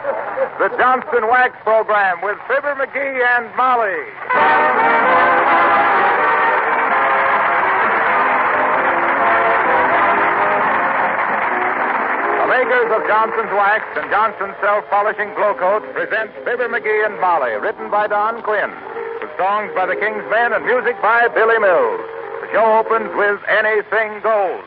The Johnson Wax Program with Fibber McGee and Molly. The makers of Johnson's Wax and Johnson's Self-Polishing Glow Coat present Fibber McGee and Molly, written by Don Quinn, with songs by the King's Men and music by Billy Mills. The show opens with Anything Goes.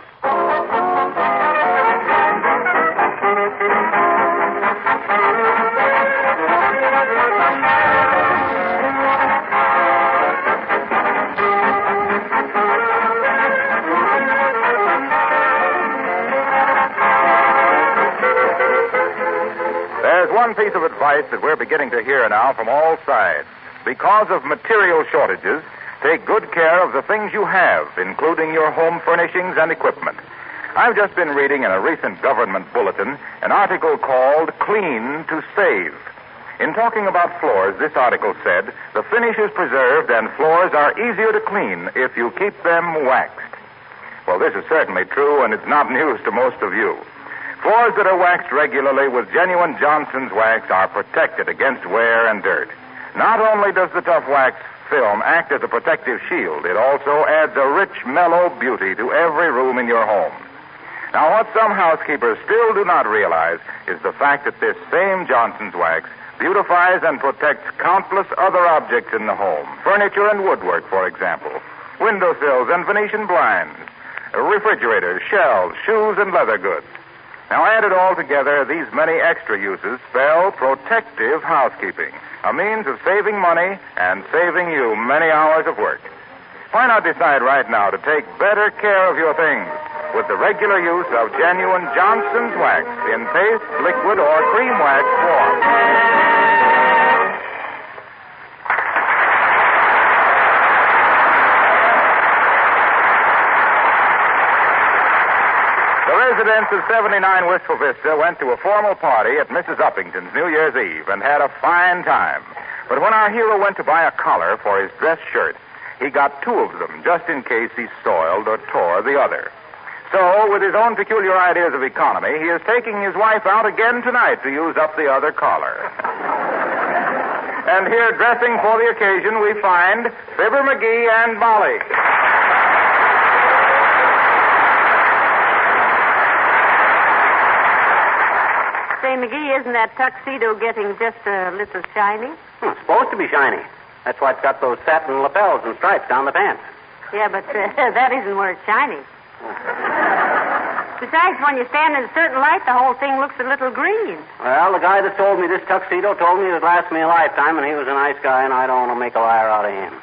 There's one piece of advice that we're beginning to hear now from all sides. Because of material shortages, take good care of the things you have, including your home furnishings and equipment. I've just been reading in a recent government bulletin an article called Clean to Save. In talking about floors, this article said, the finish is preserved and floors are easier to clean if you keep them waxed. Well, this is certainly true, and it's not news to most of you. Floors that are waxed regularly with genuine Johnson's wax are protected against wear and dirt. Not only does the tough wax film act as a protective shield, it also adds a rich, mellow beauty to every room in your home. Now, what some housekeepers still do not realize is the fact that this same Johnson's wax beautifies and protects countless other objects in the home. Furniture and woodwork, for example. Windowsills and Venetian blinds. Refrigerators, shelves, shoes, and leather goods. Now, added all together, these many extra uses spell protective housekeeping, a means of saving money and saving you many hours of work. Why not decide right now to take better care of your things with the regular use of genuine Johnson's wax in paste, liquid, or cream wax form? The residents of 79 Wistful Vista went to a formal party at Mrs. Uppington's New Year's Eve and had a fine time. But when our hero went to buy a collar for his dress shirt, he got two of them just in case he soiled or tore the other. So, with his own peculiar ideas of economy, he is taking his wife out again tonight to use up the other collar. And here, dressing for the occasion, we find Fibber McGee and Molly. Say, McGee, isn't that tuxedo getting just a little shiny? It's supposed to be shiny. That's why it's got those satin lapels and stripes down the pants. Yeah, but that isn't where it's shiny. Besides, when you stand in a certain light, the whole thing looks a little green. Well, the guy that sold me this tuxedo told me it would last me a lifetime, and he was a nice guy, and I don't want to make a liar out of him.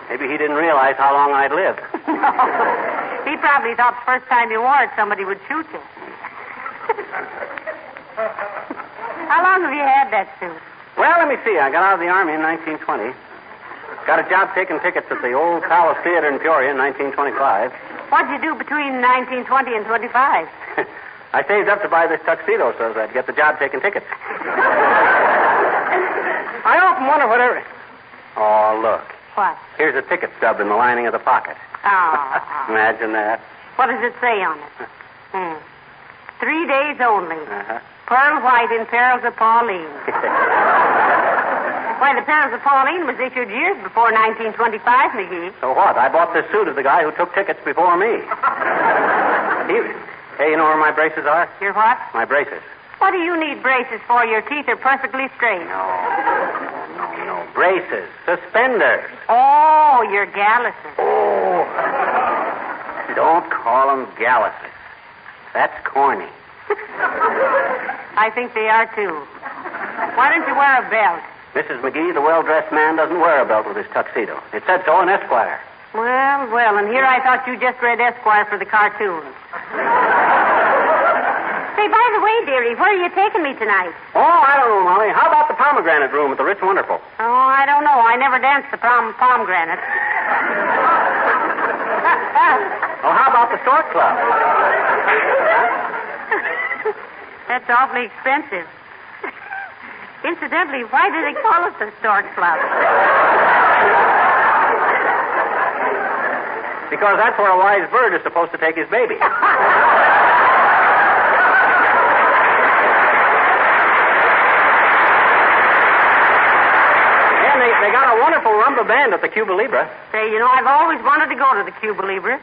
Maybe he didn't realize how long I'd live. No. He probably thought the first time you wore it, somebody would shoot you. How long have you had that suit? Well, let me see. I got out of the Army in 1920. Got a job taking tickets at the Old Palace Theater in Peoria in 1925. What'd you do between 1920 and 25? I saved up to buy this tuxedo so that I'd get the job taking tickets. I often wonder whatever... Oh, look. What? Here's a ticket stub in the lining of the pocket. Oh. Imagine that. What does it say on it? 3 days only. Uh-huh. Pearl white in Perils of Pauline. Why, the Perils of Pauline was issued years before 1925, McGee. So what? I bought this suit of the guy who took tickets before me. Hey, you know where my braces are? Your what? My braces. What do you need braces for? Your teeth are perfectly straight. No. Braces. Suspenders. Oh, your galluses. Oh. Don't call them galluses. That's corny. I think they are, too. Why don't you wear a belt? Mrs. McGee, the well-dressed man doesn't wear a belt with his tuxedo. It said so in Esquire. Well, and here I thought you just read Esquire for the cartoons. Say, by the way, dearie, where are you taking me tonight? Oh, I don't know, Molly. How about the pomegranate room at the Rich Wonderful? Oh, I don't know. I never danced the pomegranate. Well, how about the Stork Club? That's awfully expensive. Incidentally, why do they call it the Stork Club? Because that's where a wise bird is supposed to take his baby. band at the Cuba Libre. Say, I've always wanted to go to the Cuba Libre,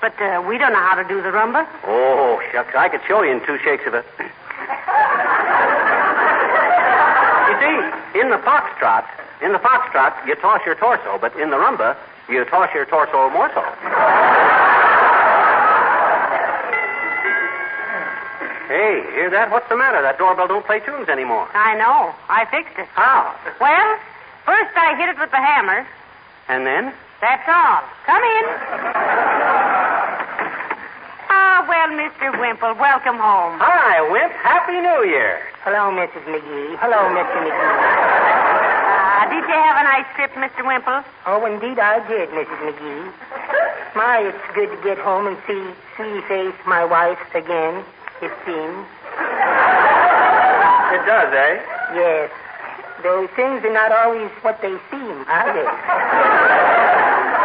but we don't know how to do the rumba. Oh, shucks. I could show you in 2 shakes of it. You see, in the foxtrot, you toss your torso, but in the rumba, you toss your torso more so. Hey, hear that? What's the matter? That doorbell don't play tunes anymore. I know. I fixed it. How? Well, first I hit it with the hammer. And then? That's all. Come in. Ah, well, Mr. Wimple, welcome home. Hi, Wimp. Happy New Year. Hello, Mrs. McGee. Hello, Mr. McGee. Did you have a nice trip, Mr. Wimple? Oh, indeed I did, Mrs. McGee. My, it's good to get home and see sweetie face, my wife, again, it seems. It does, eh? Yes. Though things are not always what they seem, are they?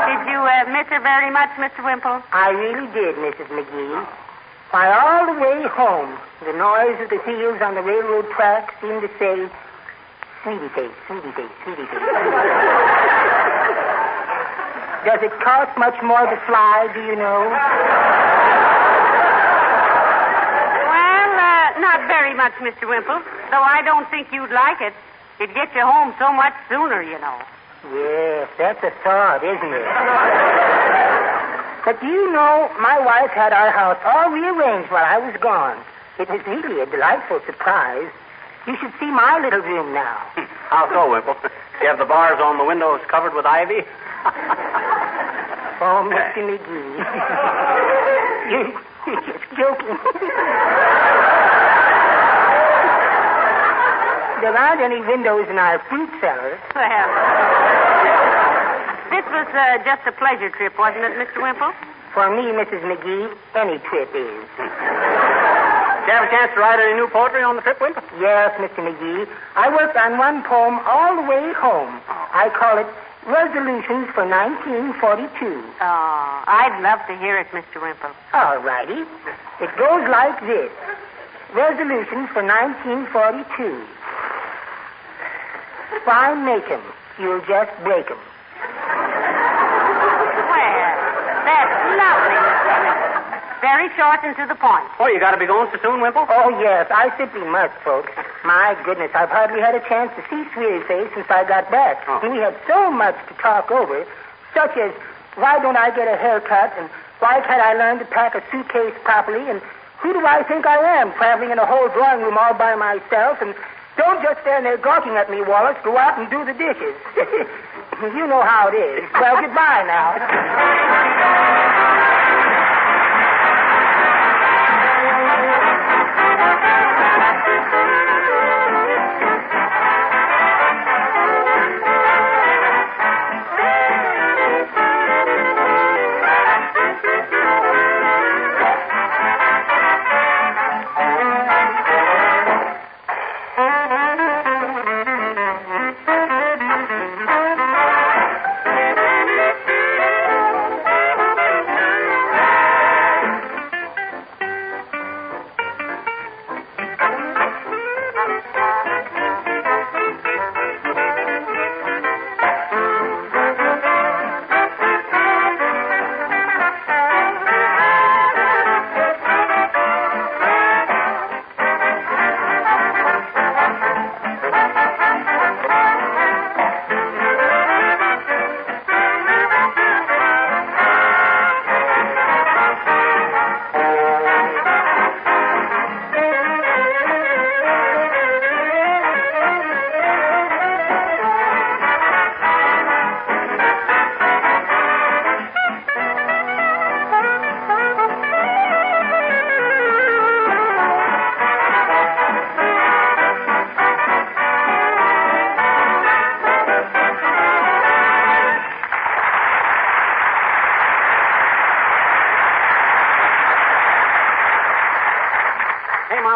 Did you miss her very much, Mr. Wimple? I really did, Mrs. McGee. Why, all the way home, the noise of the wheels on the railroad track seemed to say, sweetie face, sweetie face, sweetie face. Does it cost much more to fly, do you know? Well, not very much, Mr. Wimple. Though I don't think you'd like it. It'd get you home so much sooner, Yes, that's a thought, isn't it? But do you know, my wife had our house all rearranged while I was gone. It was really a delightful surprise. You should see my little room now. How so, Wimple? You have the bars on the windows covered with ivy? Oh, Mr. McGee. You're just joking. There aren't any windows in our fruit cellar. Well, this was just a pleasure trip, wasn't it, Mr. Wimple? For me, Mrs. McGee, any trip is. Did you have a chance to write any new poetry on the trip, Wimple? Yes, Mr. McGee. I worked on one poem all the way home. I call it Resolutions for 1942. Oh, I'd love to hear it, Mr. Wimple. All righty. It goes like this. Resolutions for 1942. Why make 'em? You'll just break 'em. Well, that's lovely, Mr. Wimple. Very short and to the point. Oh, you got to be going so soon, Wimple? Oh, yes, I simply must, folks. My goodness, I've hardly had a chance to see Sweetie Face since I got back. Oh. And we had so much to talk over, such as, why don't I get a haircut, and why can't I learn to pack a suitcase properly, and who do I think I am, traveling in a whole drawing room all by myself, and don't just stand there gawking at me, Wallace. Go out and do the dishes. You know how it is. Well, goodbye now.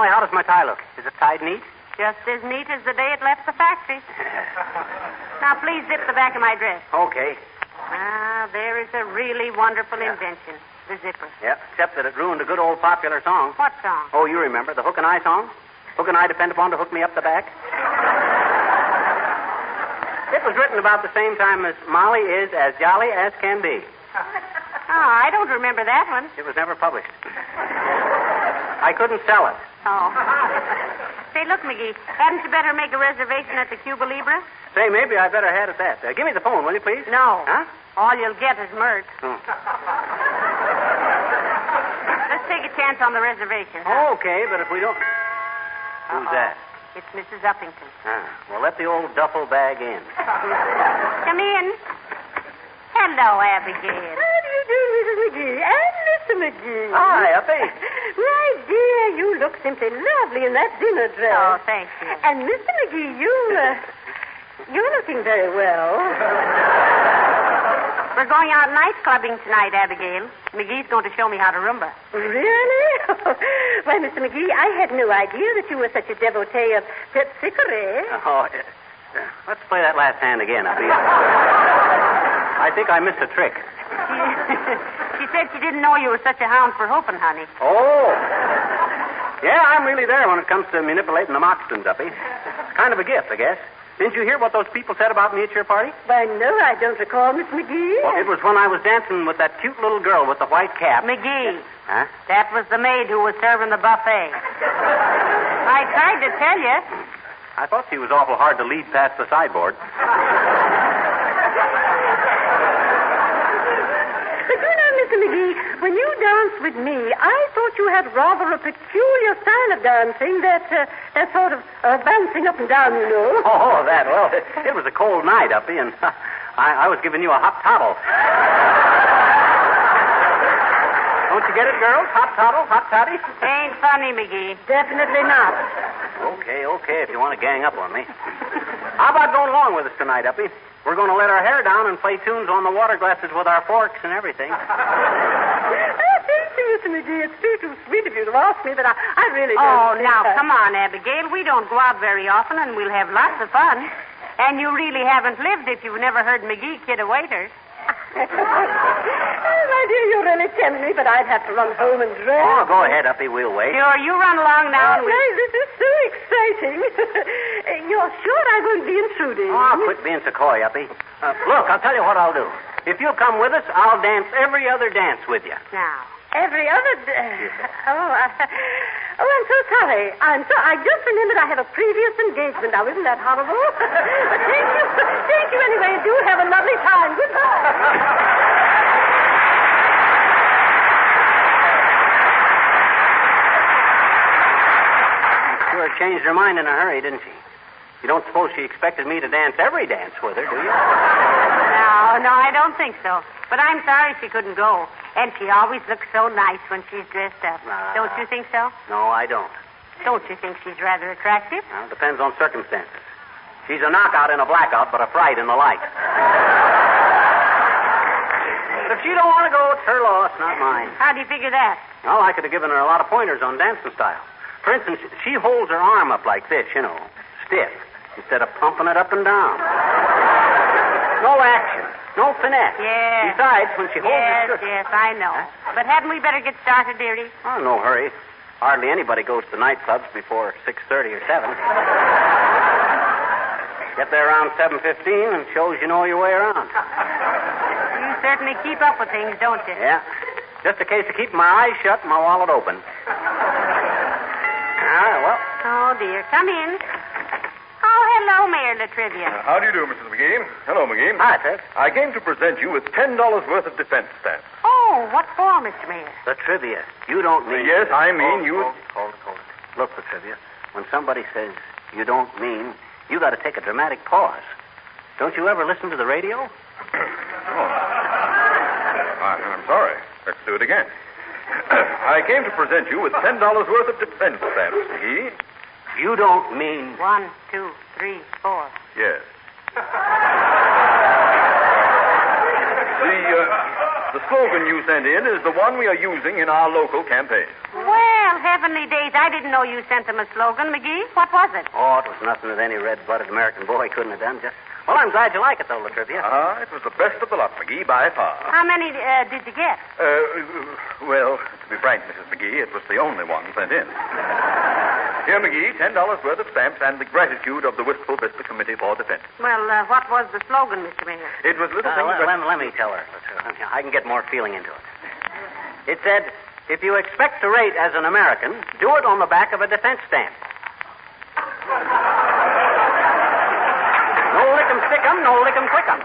How does my tie look? Is it tied neat? Just as neat as the day it left the factory. Now, please zip the back of my dress. Okay. Ah, there is a really wonderful invention, the zipper. Yep, except that it ruined a good old popular song. What song? Oh, you remember, the Hook and Eye song? Hook and Eye depend upon to hook me up the back. It was written about the same time as Molly is as jolly as can be. Oh, I don't remember that one. It was never published. I couldn't sell it. Oh. Say, look, McGee, hadn't you better make a reservation at the Cuba Libre? Say, maybe I better head at that. Give me the phone, will you, please? No. Huh? All you'll get is mirth. Oh. Let's take a chance on the reservation. Okay, but if we don't... Who's that? It's Mrs. Uppington. Well, let the old duffel bag in. Come in. Hello, Abigail. How do you do, Mrs. McGee and Mr. McGee? Hi, Uppy. My dear, you look simply lovely in that dinner dress. Oh, thank you. And Mr. McGee, you're looking very well. We're going out night clubbing tonight, Abigail. McGee's going to show me how to rumba. Really? Why, Mr. McGee, I had no idea that you were such a devotee of tapestry. Oh, let's play that last hand again, Uppy. I think I missed a trick. She said she didn't know you were such a hound for hooping, honey. Oh. Yeah, I'm really there when it comes to manipulating the moccasins, Uppy. It's kind of a gift, I guess. Didn't you hear what those people said about me at your party? Why, no, I don't recall, Miss McGee. Well, it was when I was dancing with that cute little girl with the white cap. McGee. Huh? That was the maid who was serving the buffet. I tried to tell you. I thought she was awful hard to lead past the sideboard. But you know, Mr. McGee, when you danced with me, I thought you had rather a peculiar style of dancing, that sort of bouncing up and down, you know. Oh, that. Well, it was a cold night, Uppy, and I was giving you a hot toddle. Don't you get it, girls? Hot toddle, hot toddy? Ain't funny, McGee. Definitely not. Okay, if you want to gang up on me. How about going along with us tonight, Uppy? We're going to let our hair down and play tunes on the water glasses with our forks and everything. Thank you, Mr. McGee. It's too sweet of you to ask me, but I really don't. Oh, now, come on, Abigail. We don't go out very often, and we'll have lots of fun. And you really haven't lived if you've never heard McGee kid a waiter. Oh, my dear, you're really telling me, but I'd have to run home and dress. Oh, go ahead, Uppy. We'll wait. Sure, you run along now. Oh, this is so exciting. You're sure I'm going to be intruding? Oh, quit being so coy, Uppy. Look, I'll tell you what I'll do. If you'll come with us, I'll dance every other dance with you. Now. Every other... I'm so sorry. I just remembered I have a previous engagement. Now, isn't that horrible? But thank you. Thank you anyway. Do have a lovely time. Goodbye. Sure changed her mind in a hurry, didn't she? You don't suppose she expected me to dance every dance with her, do you? No, I don't think so. But I'm sorry she couldn't go. And she always looks so nice when she's dressed up. Don't you think so? No, I don't. Don't you think she's rather attractive? Well, it depends on circumstances. She's a knockout in a blackout, but a fright in the light. But if she don't want to go, it's her loss, not mine. How do you figure that? Well, I could have given her a lot of pointers on dancing style. For instance, she holds her arm up like this, stiff, instead of pumping it up and down. No action. No finesse. Yes. Besides, when she holds her... Yes, I know. Huh? But hadn't we better get started, dearie? Oh, no hurry. Hardly anybody goes to nightclubs before 6:30 or 7. Get there around 7:15 and shows you know your way around. You certainly keep up with things, don't you? Yeah. Just a case of keeping my eyes shut and my wallet open. Well. Oh, dear. Come in. Oh, hello, Mayor Latrivia. How do you do, Mrs. McGee? Hello, McGee. Hi, Ted. I came to present you with $10 worth of defense stamps. Oh, what for, Mr. Mayor? Latrivia. You don't mean... Yes, I mean you... Hold it. Look, Latrivia, when somebody says you don't mean, you got to take a dramatic pause. Don't you ever listen to the radio? I'm sorry. Let's do it again. I came to present you with $10 worth of defense stamps, McGee. You don't mean... 1, 2, 3, 4. Yes. The slogan you sent in is the one we are using in our local campaign. Well, heavenly days, I didn't know you sent them a slogan, McGee. What was it? Oh, it was nothing that any red-blooded American boy couldn't have done. Well, I'm glad you like it, though, Latrivia. It was the best of the lot, McGee, by far. How many did you get? Well, to be frank, Mrs. McGee, it was the only one sent in. Here, McGee, $10 worth of stamps and the gratitude of the Wistful Vista Committee for Defense. Well, what was the slogan, Mr. Mayor? It was little things... Let me tell her. I can get more feeling into it. It said, if you expect to rate as an American, do it on the back of a defense stamp. No lick 'em, stick 'em, no lick 'em, quick 'em.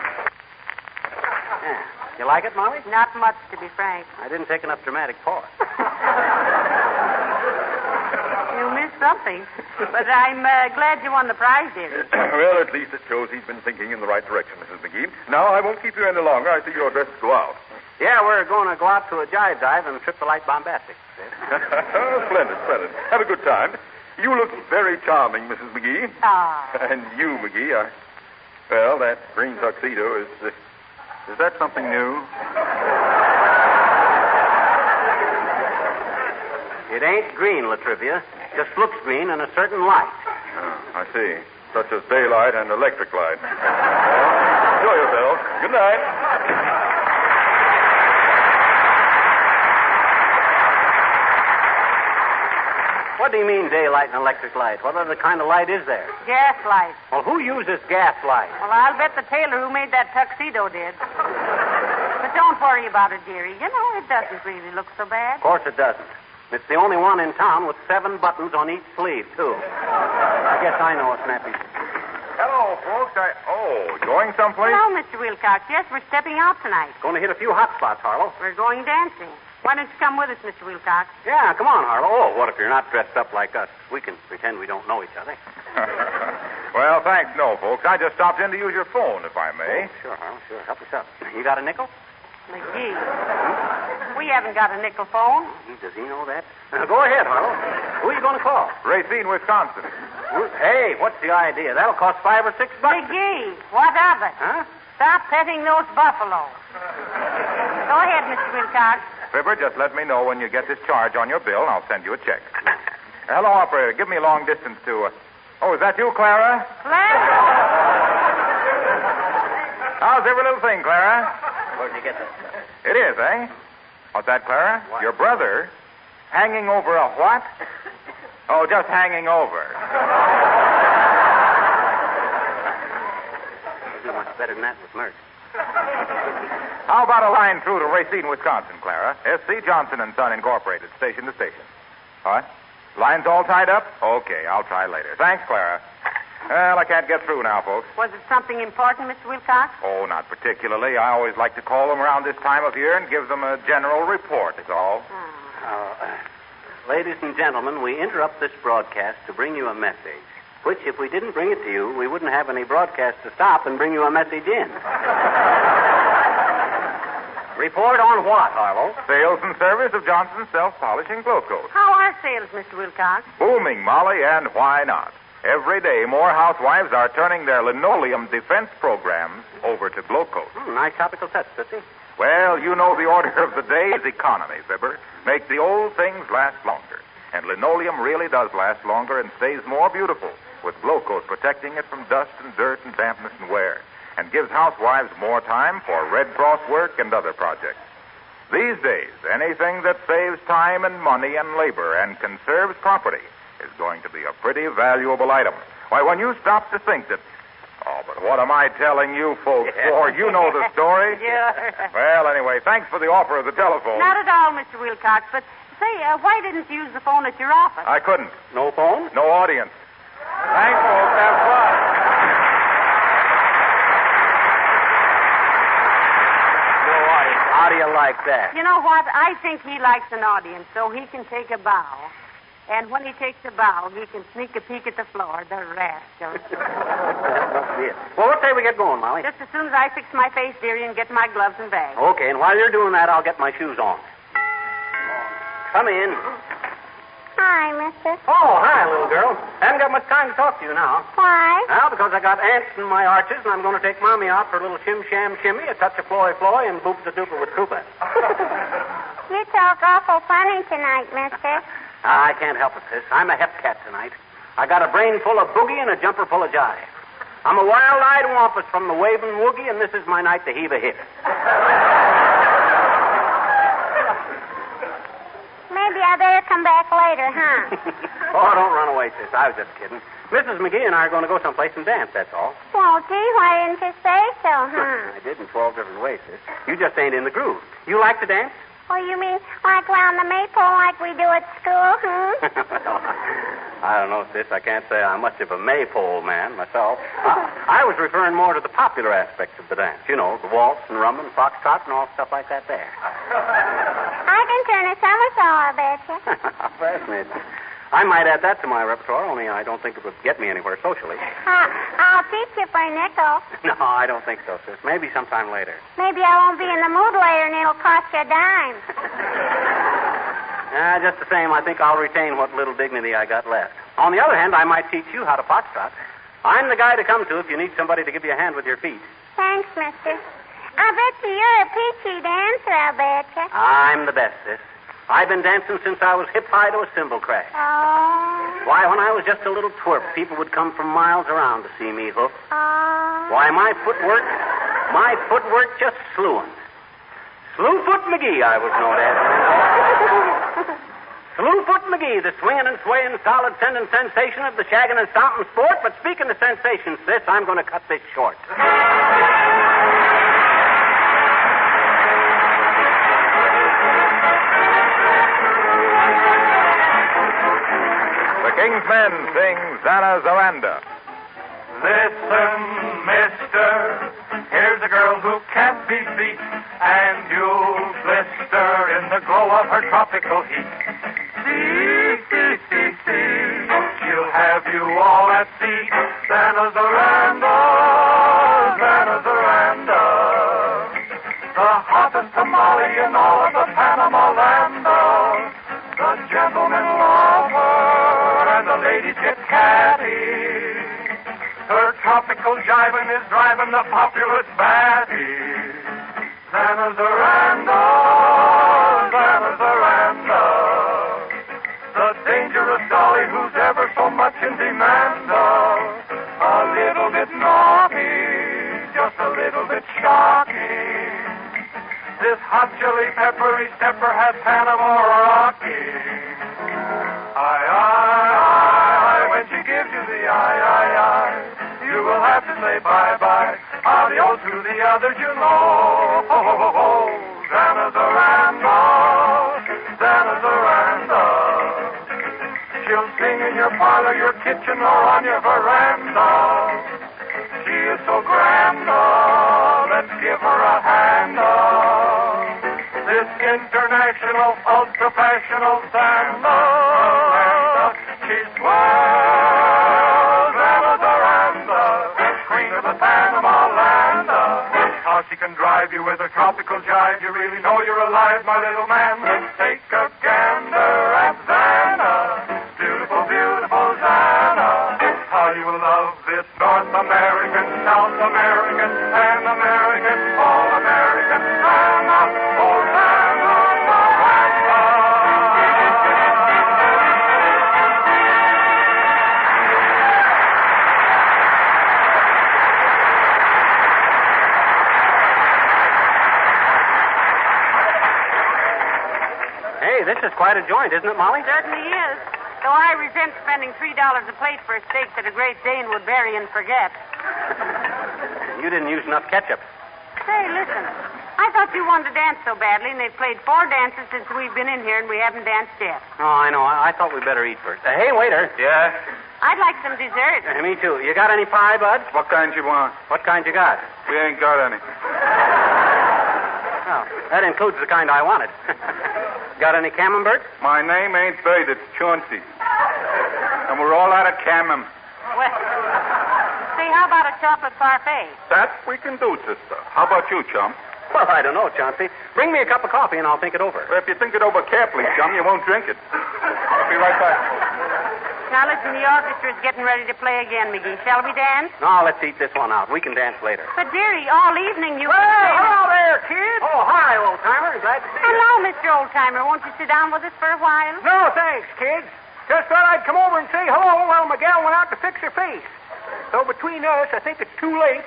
Yeah. You like it, Molly? Not much, to be frank. I didn't take enough dramatic pause. You missed something. But I'm glad you won the prize, dearie. Well, at least it shows he's been thinking in the right direction, Mrs. McGee. Now, I won't keep you any longer. I see you're dressed to go out. Yeah, we're going to go out to a jive dive and trip the light bombastic. Splendid, splendid. Have a good time. You look very charming, Mrs. McGee. Ah. And you, McGee, are... Well, that green tuxedo is... Is that something new? It ain't green, Latrivia. Just looks green in a certain light. Oh, I see. Such as daylight and electric light. Well, enjoy yourself. Good night. What do you mean, daylight and electric light? What other kind of light is there? Gas light. Well, who uses gas light? Well, I'll bet the tailor who made that tuxedo did. But don't worry about it, dearie. You know, it doesn't really look so bad. Of course it doesn't. It's the only one in town with 7 buttons on each sleeve, too. I guess I know a snappy. Hello, folks. Going someplace? Hello, Mr. Wilcox. Yes, we're stepping out tonight. Going to hit a few hot spots, Harlow. We're going dancing. Why don't you come with us, Mr. Wilcox? Yeah, come on, Harlow. Oh, what if you're not dressed up like us? We can pretend we don't know each other. Well, thanks, no, folks. I just stopped in to use your phone, if I may. Oh, sure, Harlow, sure. Help us out. You got a nickel? McGee. We haven't got a nickel phone. Does he know that? Go ahead, Harlow. Who are you going to call? Racine, Wisconsin. Hey, what's the idea? That'll cost $5 or $6. McGee, what of it? Huh? Stop petting those buffaloes. Go ahead, Mr. Wilcox. Fibber, just let me know when you get this charge on your bill, and I'll send you a check. Hello, operator. Give me long distance to... Oh, is that you, Clara? Clara? How's every little thing, Clara? Where'd you get this? It is, eh? What's that, Clara? What? Your brother hanging over a what? Oh, just hanging over. You do much better than that with Mert. How about a line through to Racine, Wisconsin, Clara? S.C. Johnson & Son, Incorporated, station to station. What? Lines all tied up? Okay, I'll try later. Thanks, Clara. Well, I can't get through now, folks. Was it something important, Mr. Wilcox? Oh, not particularly. I always like to call them around this time of year and give them a general report, is all. Ladies and gentlemen, we interrupt this broadcast to bring you a message, which, if we didn't bring it to you, we wouldn't have any broadcast to stop and bring you a message in. Report on what, Harlow? Sales and service of Johnson's self-polishing glow coat. How are sales, Mr. Wilcox? Booming, Molly, and why not? Every day, more housewives are turning their linoleum defense programs over to glow coat. Nice topical touch, Tootsie. Well, you know the order of the day is economy, Fibber. Make the old things last longer. And linoleum really does last longer and stays more beautiful, with glow coat protecting it from dust and dirt and dampness and wear, and gives housewives more time for Red Cross work and other projects. These days, anything that saves time and money and labor and conserves property is going to be a pretty valuable item. Why, when you stop to think that... Oh, but what am I telling you folks for? You know the story. Sure. Well, anyway, thanks for the offer of the telephone. Not at all, Mr. Wilcox, but say, why didn't you use the phone at your office? I couldn't. No phone? No audience. Thanks, folks. Have fun. No audience. How do you like that? You know what? I think he likes an audience, so he can take a bow. And when he takes a bow, he can sneak a peek at the floor, the rascal. That must be it. Well, what say we get going, Molly? Just as soon as I fix my face, dearie, and get my gloves and bag. Okay, and while you're doing that, I'll get my shoes on. Come in. Hi, mister. Oh, hi, little girl. Haven't got much time to talk to you now. Why? Now, because I got ants in my arches, and I'm going to take Mommy out for a little shim-sham-shimmy, a touch of floy-floy, and boop-the-dooper with Koopa. You talk awful funny tonight, mister. I can't help it, sis. I'm a hep cat tonight. I got a brain full of boogie and a jumper full of jive. I'm a wild-eyed wampus from the waving woogie, and this is my night to heave a hit. Maybe I I better come back later, huh? Oh, don't run away, sis. I was just kidding. Mrs. McGee and I are going to go someplace and dance, that's all. Well, gee, why didn't you say so, huh? I did in 12 different ways, sis. You just ain't in the groove. You like to dance? Oh, you mean like round the maypole like we do at school, huh? I don't know, sis. I can't say I'm much of a maypole man myself. I was referring more to the popular aspects of the dance. You know, the waltz and rumba and foxtrot and all stuff like that there. I can turn a somersault, I bet you. Fascinating. I might add that to my repertoire, only I don't think it would get me anywhere socially. I'll teach you for a nickel. No, I don't think so, sis. Maybe sometime later. Maybe I won't be in the mood later and it'll cost you a dime. Just the same, I think I'll retain what little dignity I got left. On the other hand, I might teach you how to foxtrot. I'm the guy to come to if you need somebody to give you a hand with your feet. Thanks, mister. I bet you're a peachy dancer, I bet you. I'm the best, sis. I've been dancing since I was hip-high to a cymbal crash. Oh. Why, when I was just a little twerp, people would come from miles around to see me hook. Oh. Why, my footwork just slewing. Slewfoot McGee, I was known as. Slewfoot McGee, the swinging and swaying, solid sending sensation of the shagging and stomping sport. But speaking of sensations, sis, I'm going to cut this short. King's Men sing Zanazaranda. Listen, mister, here's a girl who can't be beat, and you'll blister in the glow of her tropical heat. See, she'll have you all at sea. Zanazaranda, Zanazaranda, the hottest tamale in all of the Panama land. The gentlemen love her, and the ladies get catty. Her tropical jiving is driving the populace batty. Zanazaranda, Zanazaranda, the dangerous dolly who's ever so much in demand. A little bit naughty, just a little bit shocking. This hot chili peppery stepper has Panama rocking. Aye, when she gives you the aye, you will have to say bye-bye. Adios to the others, you know. Zanazaranda, Zanazaranda. She'll sing in your parlor, your kitchen, or on your veranda. She is so grand, let's give her a hand. This international, ultra-fashionable Zanazaranda. She's swell, Zanazaranda, queen of the Panama land. How she can drive you with a tropical jive, you really know you're alive, my little man. Take a gander at Zana, beautiful, beautiful Zana. How you will love this North American, South American, Pan American, all American Zana, oh Zana, Zaranda. Hey, this is quite a joint, isn't it, Molly? Certainly is. Though I resent spending $3 a plate for a steak that a Great Dane would bury and forget. You didn't use enough ketchup. Say, listen. I thought you wanted to dance so badly, and they've played 4 dances since we've been in here, and we haven't danced yet. Oh, I know. I thought we'd better eat first. Hey, waiter. Yeah? I'd like some dessert. Me too. You got any pie, bud? What kind you want? What kind you got? We ain't got any. Oh, that includes the kind I wanted. Got any camembert? My name ain't Bird, it's Chauncey. And we're all out of camem. Well, say, how about a chocolate parfait? That we can do, sister. How about you, chum? Well, I don't know, Chauncey. Bring me a cup of coffee and I'll think it over. Well, if you think it over carefully, chum, you won't drink it. I'll be right back. Now, listen, the orchestra's getting ready to play again, McGee. Shall we dance? No, let's eat this one out. We can dance later. But, dearie, all evening you... Hello there, kid. Oh, hi, old-timer. Glad to see you. Hello, Mr. Oldtimer. Won't you sit down with us for a while? No, thanks, kids. Just thought I'd come over and say hello while Miguel went out to fix her face. So between us, I think it's too late.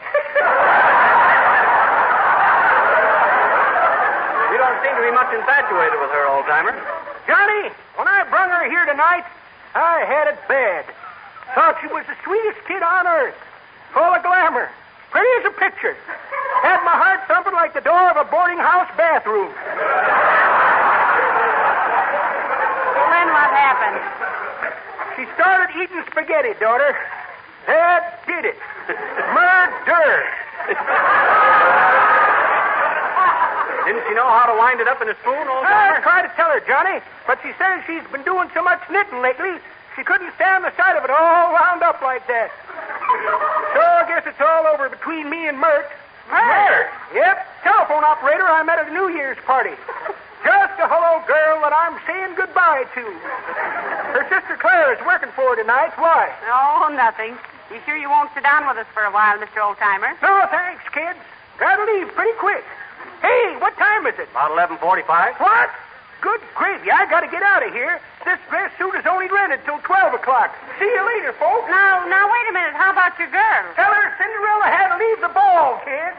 You don't seem to be much infatuated with her, old-timer. Johnny, when I brung her here tonight, I had it bad. Thought she was the sweetest kid on earth. Full of glamour. Pretty as a picture. Had my heart thumping like the door of a boarding house bathroom. Well, then what happened? She started eating spaghetti, daughter. That did it. Murder. Didn't she know how to wind it up in a spoon, old I timer? tried to tell her, Johnny, but she says she's been doing so much knitting lately, she couldn't stand the sight of it all wound up like that. So I guess it's all over between me and Mert. Mert? Yep, telephone operator I met at a New Year's party. Just a hello girl that I'm saying goodbye to. Her sister Claire is working for her tonight. Why? Oh, nothing. You sure you won't sit down with us for a while, Mr. Oldtimer? No, thanks, kids. Gotta leave pretty quick. Hey, what time is it? About 11:45. What? Good gravy, I gotta get out of here. This dress suit is only rented till 12 o'clock. See you later, folks. Now, wait a minute. How about your girl? Tell her Cinderella had to leave the ball, kids.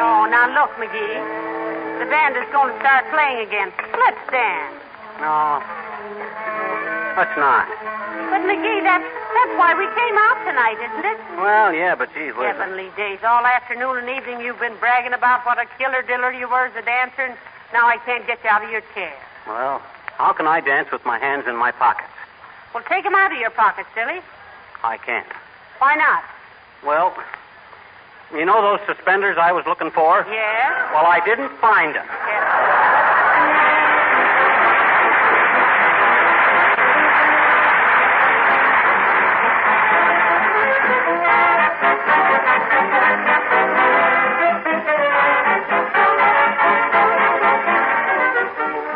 Oh, now look, McGee. The band is going to start playing again. Let's dance. No. Let's not. But, McGee, that's why we came out tonight, isn't it? Well, yeah, but geez, listen. Heavenly days. All afternoon and evening you've been bragging about what a killer diller you were as a dancer, and now I can't get you out of your chair. Well, how can I dance with my hands in my pockets? Well, take them out of your pockets, silly. I can't. Why not? Well, you know those suspenders I was looking for? Yeah? Well, I didn't find them.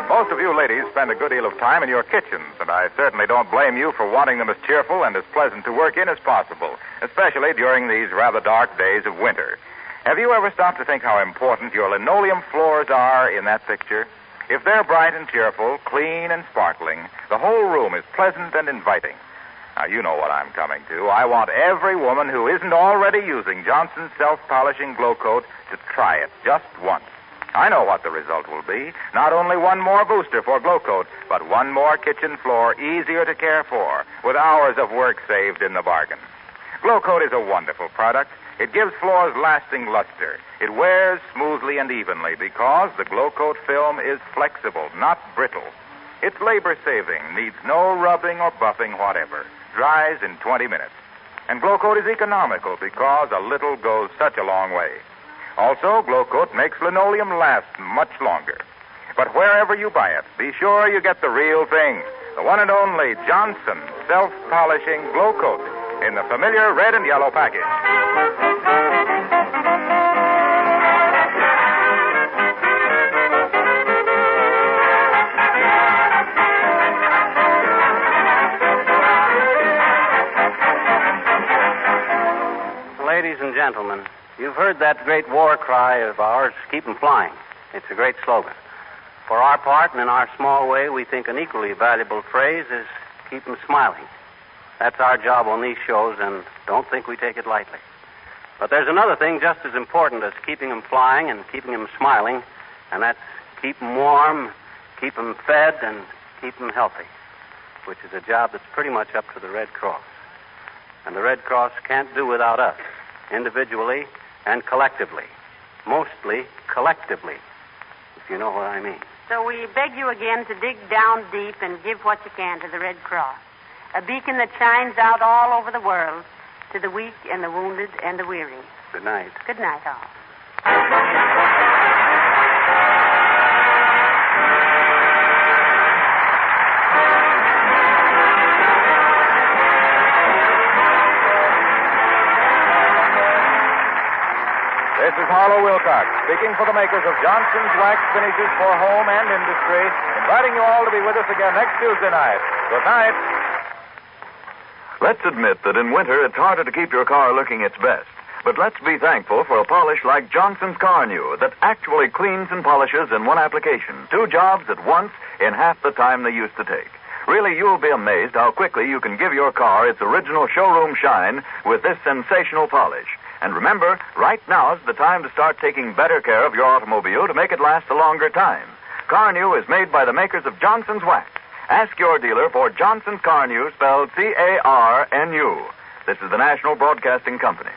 Most of you ladies spend a good deal of time in your kitchens, and I certainly don't blame you for wanting them as cheerful and as pleasant to work in as possible, especially during these rather dark days of winter. Have you ever stopped to think how important your linoleum floors are in that picture? If they're bright and cheerful, clean and sparkling, the whole room is pleasant and inviting. Now, you know what I'm coming to. I want every woman who isn't already using Johnson's self-polishing glow coat to try it just once. I know what the result will be. Not only one more booster for glow coat, but one more kitchen floor easier to care for, with hours of work saved in the bargain. Glow coat is a wonderful product. It gives floors lasting luster. It wears smoothly and evenly because the glow coat film is flexible, not brittle. It's labor-saving, needs no rubbing or buffing whatever. Dries in 20 minutes. And glow coat is economical because a little goes such a long way. Also, glow coat makes linoleum last much longer. But wherever you buy it, be sure you get the real thing. The one and only Johnson self-polishing glow coat in the familiar red and yellow package. Ladies and gentlemen, you've heard that great war cry of ours, keep 'em flying. It's a great slogan. For our part, and in our small way, we think an equally valuable phrase is keep 'em smiling. That's our job on these shows, and don't think we take it lightly. But there's another thing just as important as keeping 'em flying and keeping 'em smiling, and that's keep 'em warm, keep 'em fed, and keep 'em healthy, which is a job that's pretty much up to the Red Cross. And the Red Cross can't do without us, individually and collectively. Mostly collectively, if you know what I mean. So we beg you again to dig down deep and give what you can to the Red Cross. A beacon that shines out all over the world to the weak and the wounded and the weary. Good night. Good night, all. This is Harlow Wilcox, speaking for the makers of Johnson's Wax Finishes for Home and Industry, inviting you all to be with us again next Tuesday night. Good night. Let's admit that in winter it's harder to keep your car looking its best. But let's be thankful for a polish like Johnson's Car New that actually cleans and polishes in one application. 2 jobs at once in half the time they used to take. Really, you'll be amazed how quickly you can give your car its original showroom shine with this sensational polish. And remember, right now is the time to start taking better care of your automobile to make it last a longer time. Carnew is made by the makers of Johnson's Wax. Ask your dealer for Johnson's Carnew, spelled C-A-R-N-U. This is the National Broadcasting Company.